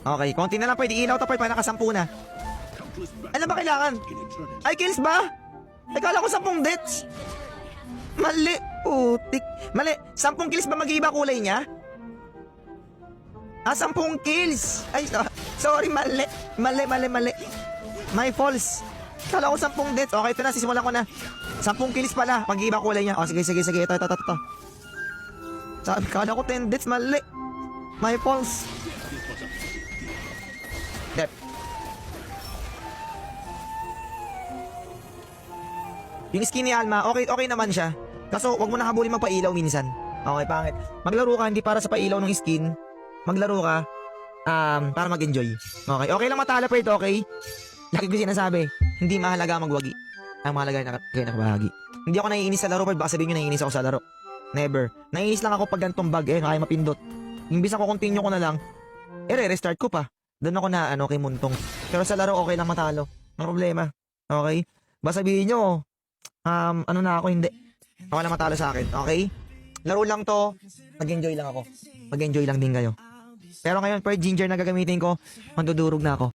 Okay, konti na lang pwede ilaw to, pwede nakasampu na. Ano ba kailangan? Ay, kills ba? Ay, kala ko 10 deaths. Mali, putik. Mali, 10 kills ba mag-iiba kulay niya? 10 kills. Ay, sorry, mali. Mali. My false. Kala ko 10 deaths. Okay, ito na, sisimulan ko na. 10 kills pala, mag-iiba kulay niya. O, sige. Ito. Sabi, kala ko 10 deaths, mali. My false. Dep. Yung skin ni Alma, okay naman siya. Kaso, wag mo na habulin magpailaw minsan. Okay, pangit. Maglaro ka, hindi para sa pailaw ng skin. Maglaro ka, para mag-enjoy. Okay lang matala pa ito, okay? Lagi ko sinasabi, hindi mahalaga magwagi. Ang mahalaga na nakabahagi. Hindi ako naiinis sa laro, pero baka sabihin nyo naiinis ako sa laro. Never. Naiinis lang ako pag ganitong bug, kaya mapindot. Imbis ako continue ko na lang, re-restart ko pa. Doon ako na, kay Muntong. Pero sa laro, okay lang matalo. Ang problema. Okay? Baka sabihin nyo, ano na ako, hindi. Ako lang matalo sa akin, okay? Laro lang to, mag-enjoy lang ako. Mag-enjoy lang din kayo. Pero ngayon, per ginger na gagamitin ko, mandudurog na ako.